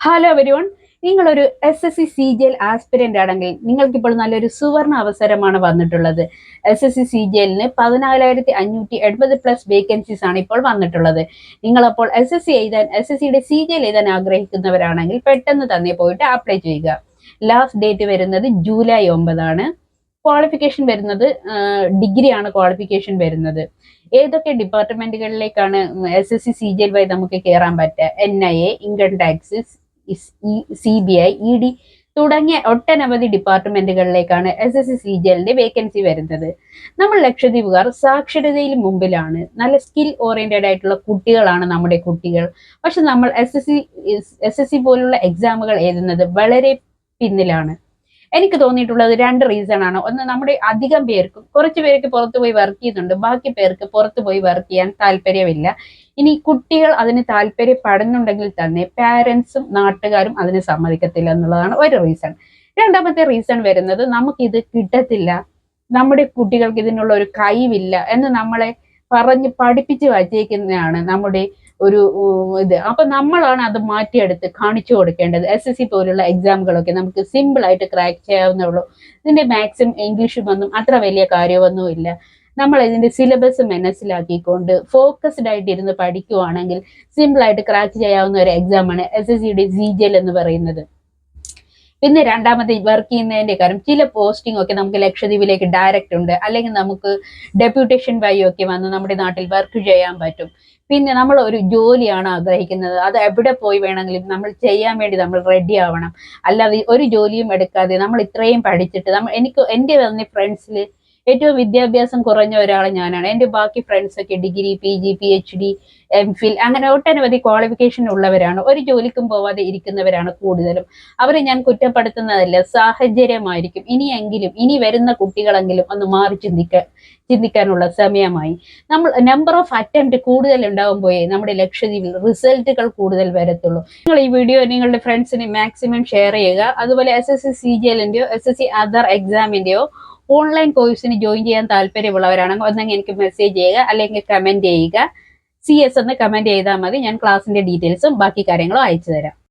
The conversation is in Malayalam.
Hello everyone. നിങ്ങളൊരു SSC CGL ആസ്പിരന്റ് ആണെങ്കിൽ നിങ്ങൾക്കിപ്പോൾ നല്ലൊരു സുവർണ അവസരമാണ് വന്നിട്ടുള്ളത്. SSC CGLന് 14,580+ വേക്കൻസീസ് ആണ് ഇപ്പോൾ വന്നിട്ടുള്ളത്. നിങ്ങളപ്പോൾ SSCയുടെ CGL എഴുതാൻ ആഗ്രഹിക്കുന്നവരാണെങ്കിൽ പെട്ടെന്ന് തന്നെ പോയിട്ട് അപ്ലൈ ചെയ്യുക. ലാസ്റ്റ് ഡേറ്റ് വരുന്നത് ജൂലൈ 9 ക്വാളിഫിക്കേഷൻ വരുന്നത് ഡിഗ്രിയാണ് ക്വാളിഫിക്കേഷൻ വരുന്നത്. ഏതൊക്കെ ഡിപ്പാർട്ട്മെന്റുകളിലേക്കാണ് SSC CGL വഴി നമുക്ക് കയറാൻ പറ്റുക? NIA, income tax, CBI, ED തുടങ്ങിയ ഒട്ടനവധി ഡിപ്പാർട്ട്മെന്റുകളിലേക്കാണ് SSC CGLന്റെ വേക്കൻസി വരുന്നത്. നമ്മൾ ലക്ഷദ്വീപുകാർ സാക്ഷരതയിൽ മുമ്പിലാണ്. നല്ല സ്കിൽ ഓറിയന്റഡ് ആയിട്ടുള്ള കുട്ടികളാണ് നമ്മുടെ കുട്ടികൾ. പക്ഷെ നമ്മൾ SSC പോലുള്ള എക്സാമുകൾ എഴുതുന്നത് വളരെ പിന്നിലാണ്. എനിക്ക് തോന്നിയിട്ടുള്ളത് 2 റീസൺ ആണ്. ഒന്ന്, നമ്മുടെ അധികം പേർക്കും, കുറച്ച് പേർക്ക് പുറത്തു പോയി വർക്ക് ചെയ്യുന്നുണ്ട്, ബാക്കി പേർക്ക് പുറത്തു പോയി വർക്ക് ചെയ്യാൻ താല്പര്യമില്ല. ഇനി കുട്ടികൾ അതിന് താല്പര്യപ്പെടുന്നുണ്ടെങ്കിൽ തന്നെ പാരന്റ്സും നാട്ടുകാരും അതിന് സമ്മതിക്കത്തില്ല എന്നുള്ളതാണ് ഒരു റീസൺ. രണ്ടാമത്തെ റീസൺ വരുന്നത്, നമുക്കിത് കിട്ടത്തില്ല, നമ്മുടെ കുട്ടികൾക്ക് ഇതിനുള്ള ഒരു കഴിവില്ല എന്ന് നമ്മളെ പറഞ്ഞ് പഠിപ്പിച്ച് വച്ചേക്കുന്നതാണ് നമ്മുടെ ഒരു ഇത്. അപ്പൊ നമ്മളാണ് അത് മാറ്റിയെടുത്ത് കാണിച്ചു കൊടുക്കേണ്ടത്. SSC പോലുള്ള എക്സാമുകളൊക്കെ നമുക്ക് സിമ്പിൾ ആയിട്ട് ക്രാക്ക് ചെയ്യാവുന്നുള്ളൂ. ഇതിന്റെ മാത്സും ഇംഗ്ലീഷും ഒന്നും അത്ര വലിയ കാര്യമൊന്നും ഇല്ല. നമ്മൾ ഇതിന്റെ സിലബസ് മനസ്സിലാക്കിക്കൊണ്ട് ഫോക്കസ്ഡ് ആയിട്ട് ഇരുന്ന് പഠിക്കുവാണെങ്കിൽ സിമ്പിൾ ആയിട്ട് ക്രാക്ക് ചെയ്യാവുന്ന ഒരു എക്സാമാണ് SSCയുടെ CGL എന്ന് പറയുന്നത്. പിന്നെ രണ്ടാമത്തെ വർക്ക് ചെയ്യുന്നതിന്റെ കാര്യം, ചില പോസ്റ്റിംഗ് ഒക്കെ നമുക്ക് ലക്ഷദ്വീപിലേക്ക് ഡയറക്റ്റ് ഉണ്ട്, അല്ലെങ്കിൽ നമുക്ക് ഡെപ്യൂട്ടേഷൻ വഴി ഒക്കെ വന്ന് നമ്മുടെ നാട്ടിൽ വർക്ക് ചെയ്യാൻ പറ്റും. പിന്നെ നമ്മൾ ഒരു ജോലിയാണ് ആഗ്രഹിക്കുന്നത്, അത് എവിടെ പോയി വേണമെങ്കിലും നമ്മൾ ചെയ്യാൻ വേണ്ടി നമ്മൾ റെഡി ആവണം. അല്ലാതെ ഒരു ജോലിയും എടുക്കാതെ നമ്മൾ ഇത്രയും പഠിച്ചിട്ട് എൻ്റെ തന്നെ ഫ്രണ്ട്സിൽ ഏറ്റവും വിദ്യാഭ്യാസം കുറഞ്ഞ ഒരാൾ ഞാനാണ്. എൻ്റെ ബാക്കി ഫ്രണ്ട്സ് ഒക്കെ ഡിഗ്രി, PG, PhD, MPhil അങ്ങനെ ഒട്ടനവധി ക്വാളിഫിക്കേഷൻ ഉള്ളവരാണ്. ഒരു ജോലിക്കും പോവാതെ ഇരിക്കുന്നവരാണ് കൂടുതലും. അവരെ ഞാൻ കുറ്റപ്പെടുത്തുന്നതല്ല, സാഹചര്യമായിരിക്കും. ഇനി വരുന്ന കുട്ടികളെങ്കിലും ഒന്ന് മാറി ചിന്തിക്കാനുള്ള സമയമായി. നമ്മൾ നമ്പർ ഓഫ് അറ്റംപ്റ്റ് കൂടുതൽ ഉണ്ടാകുമ്പോഴേ നമ്മുടെ ലക്ഷദ്വീപിൽ റിസൾട്ടുകൾ കൂടുതൽ വരത്തുള്ളൂ. നിങ്ങൾ ഈ വീഡിയോ നിങ്ങളുടെ ഫ്രണ്ട്സിന് മാക്സിമം ഷെയർ ചെയ്യുക. അതുപോലെ SSC CGLന്റെയോ SSC അതർ എക്സാമിന്റെയോ ഓൺലൈൻ കോഴ്സിന് ജോയിൻ ചെയ്യാൻ താല്പര്യമുള്ളവരാണെങ്കിൽ ഒന്നെങ്കിൽ എനിക്ക് മെസ്സേജ് ചെയ്യുക, അല്ലെങ്കിൽ കമന്റ് ചെയ്യുക. CS എന്ന് കമന്റ് ചെയ്താൽ മതി. ഞാൻ ക്ലാസിന്റെ ഡീറ്റെയിൽസും ബാക്കി കാര്യങ്ങളും അയച്ചു തരാം.